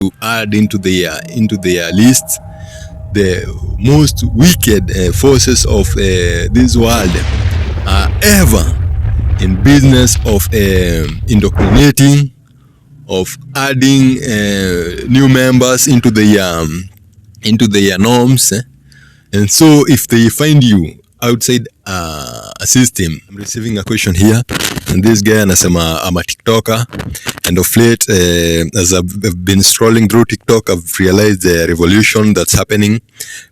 to add into their list the most wicked forces of this world are ever in business of indoctrinating, of adding new members into their norms. And so if they find you outside a system, I'm receiving a question here, and this guy anasema I'm a TikToker, and of late as I've been scrolling through TikTok, I've realized the revolution that's happening.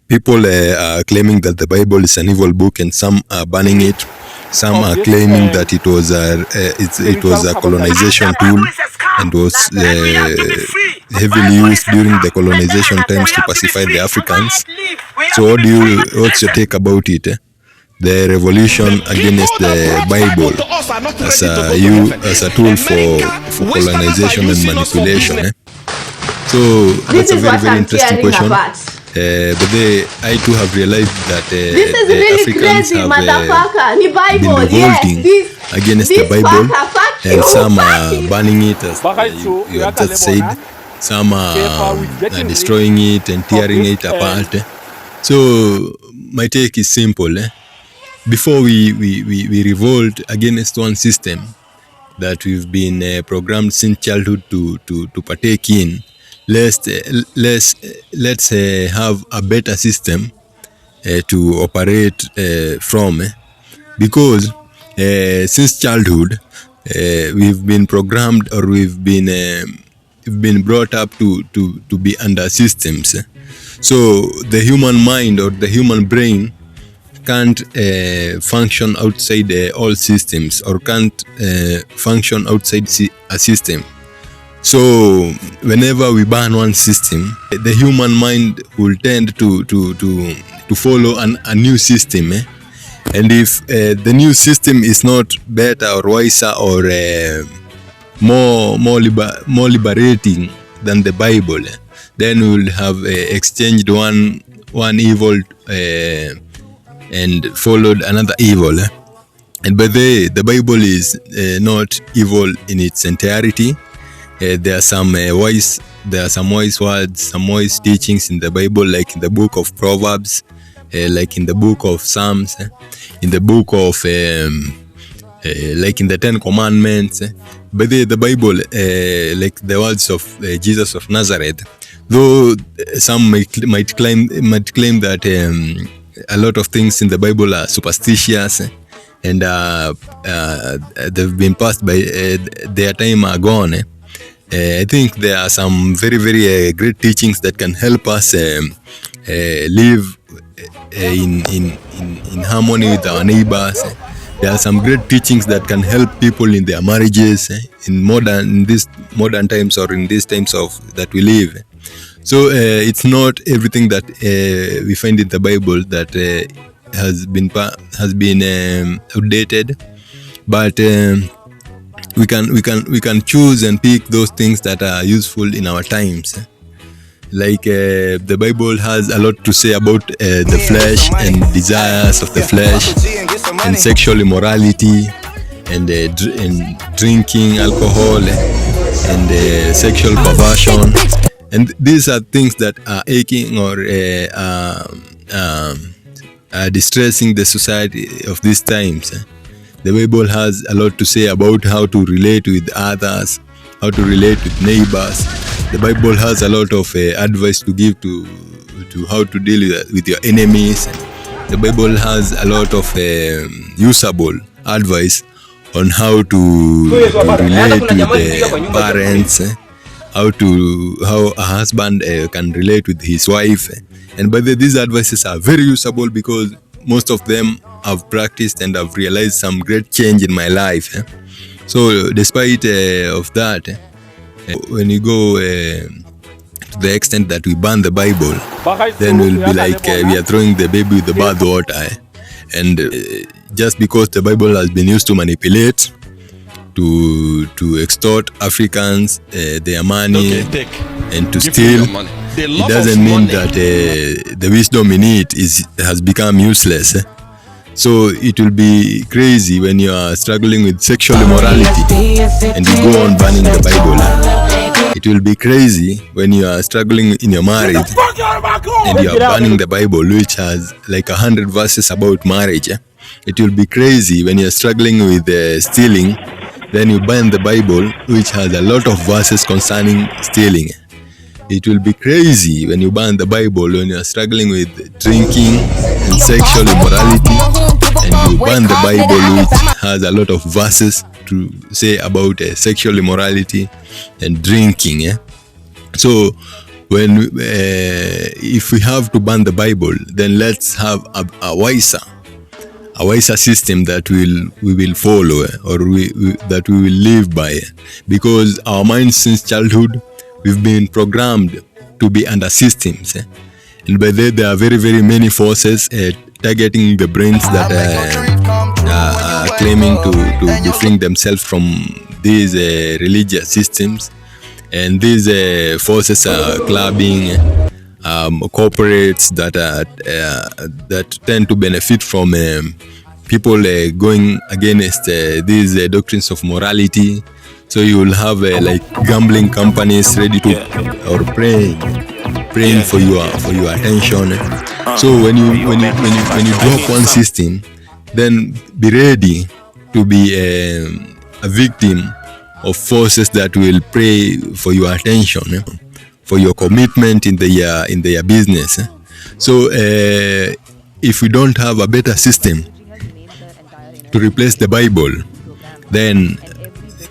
People are claiming that the Bible is an evil book, and some are banning it. Some are claiming that it was a colonization tool and was heavily used during the colonization times to pacify the Africans. So what's your take about it? The revolution against the Bible as a tool for colonization and manipulation. So that's a very, very interesting question. But I too have realized that Africans have been revolting against the Bible, and some are banning it, as you have just said. Some are destroying it and tearing it apart. So my take is simple. Before we revolt against one system that we've been programmed since childhood to partake in, let's have a better system to operate from, because since childhood we've been programmed, or we've been brought up to be under systems. So the human mind or the human brain can't function outside all systems, or can't function outside a system. So whenever we ban one system, the human mind will tend to follow a new system. And if the new system is not better or wiser or more liberating than the Bible, then we will have exchanged one evil and followed another evil. And by the Bible is not evil in its entirety. There are some wise words, some wise teachings in the Bible, like in the book of Proverbs, like in the book of Psalms, in the book of like in the Ten Commandments. But the Bible, like the words of Jesus of Nazareth, though some might claim that a lot of things in the Bible are superstitious and they've been passed by their time are gone. I think there are some very, very great teachings that can help us live in harmony with our neighbors. There are some great teachings that can help people in their marriages in these modern times, or in these times of that we live. So it's not everything that we find in the Bible that has been outdated, but we can choose and pick those things that are useful in our times. Like the Bible has a lot to say about the flesh and desires of the flesh, and sexual immorality, and drinking alcohol, and sexual perversion. And these are things that are aching or distressing the society of these times. The Bible has a lot to say about how to relate with others, how to relate with neighbors. The Bible has a lot of advice to give to how to deal with your enemies. The Bible has a lot of usable advice on how to relate with the parents, how a husband can relate with his wife. And by these advices are very usable, because most of them I've practiced and I've realized some great change in my life. So despite of that, when you go to the extent that we ban the Bible, then we'll be like we are throwing the baby with the bathwater. And just because the Bible has been used to manipulate, to extort Africans their money, and to steal, it doesn't mean that the wisdom in it has become useless. So it will be crazy when you are struggling with sexual immorality and you go on banning the Bible. It will be crazy when you are struggling in your marriage and you are burning the Bible, which has like 100 verses about marriage. It will be crazy when you are struggling with stealing, then you burn the Bible, which has a lot of verses concerning stealing. It will be crazy when you burn the Bible when you are struggling with drinking and sexual immorality, and you burn the Bible, which has a lot of verses to say about sexual immorality and drinking. So when if we have to ban the Bible, then let's have a wiser system that we will follow, or that we will live by, because our minds since childhood we've been programmed to be under systems, and by that there are very, very many forces targeting the brains that are claiming to be freeing themselves from these religious systems. And these forces are clubbing corporates that tend to benefit from people going against these doctrines of morality. So you will have like gambling companies ready to or praying for your attention. So when you drop one system, then be ready to be a victim of forces that will pray for your attention, for your commitment in their business. So if we don't have a better system to replace the Bible, then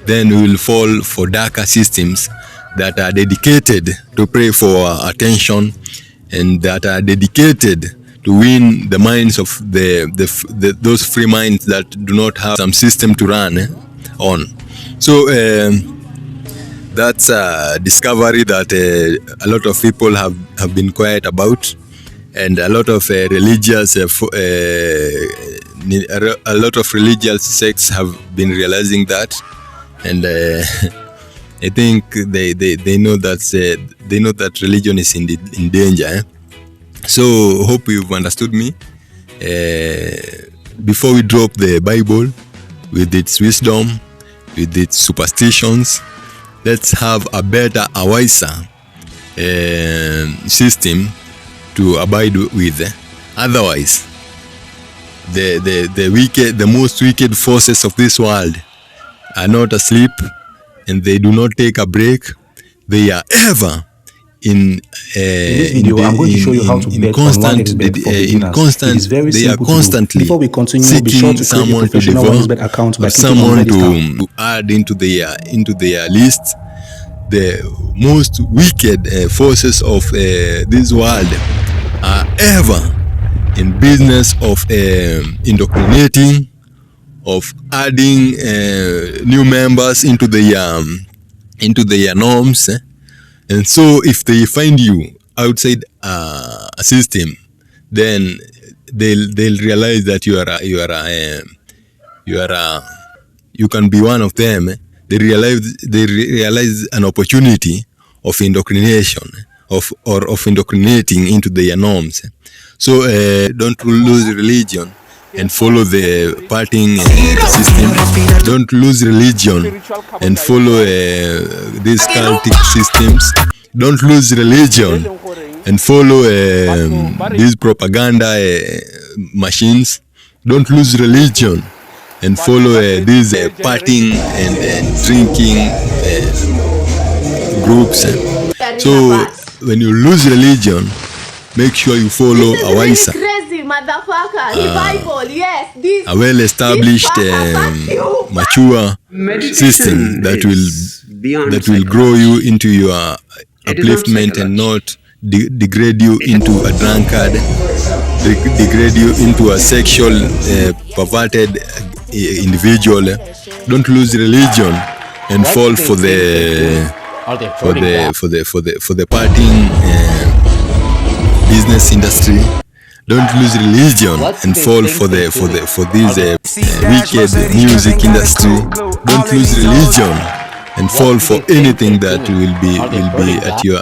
we will fall for darker systems that are dedicated to pray for our attention, and that are dedicated to win the minds of those free minds that do not have some system to run on. So that's a discovery that a lot of people have been quiet about, and a lot of religious sects have been realizing that, and I think they know that religion is in danger. So hope you've understood me. Before we drop the Bible with its wisdom, with its superstitions, let's have a better, a wiser system to abide with. Otherwise, the most wicked forces of this world are not asleep, and they do not take a break. They are ever in constant. They are constantly seeking someone to devour, or someone to add into their list. The most wicked forces of this world are ever in business of indoctrinating, of adding new members into their norms. And so if they find you outside a system, then they'll realize that you can be one of them. They realize an opportunity of indoctrination, of indoctrinating into their norms. So don't lose religion and follow the partying system. Don't lose religion and follow these cultic systems. Don't lose religion and follow these propaganda machines. Don't lose religion and follow these partying and drinking groups. So when you lose religion, make sure you follow a wiser, a well-established, mature system that will grow you into your upliftment and not degrade you into a drunkard, degrade you into a sexual perverted individual. Don't lose religion and fall for the partying business industry. Don't lose religion and fall for this wicked music industry. Don't lose religion and fall for anything that will be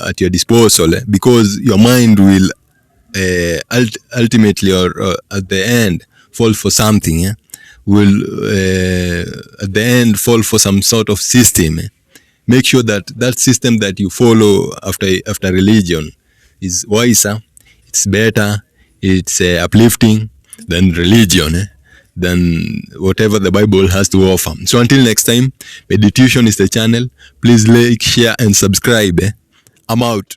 at your disposal, because your mind will ultimately or at the end fall for something. Will at the end fall for some sort of system make sure that that system that you follow after religion is wiser, it's better, it's uplifting than religion, than whatever the Bible has to offer. So until next time, meditation is the channel. Please like, share, and subscribe. I'm out.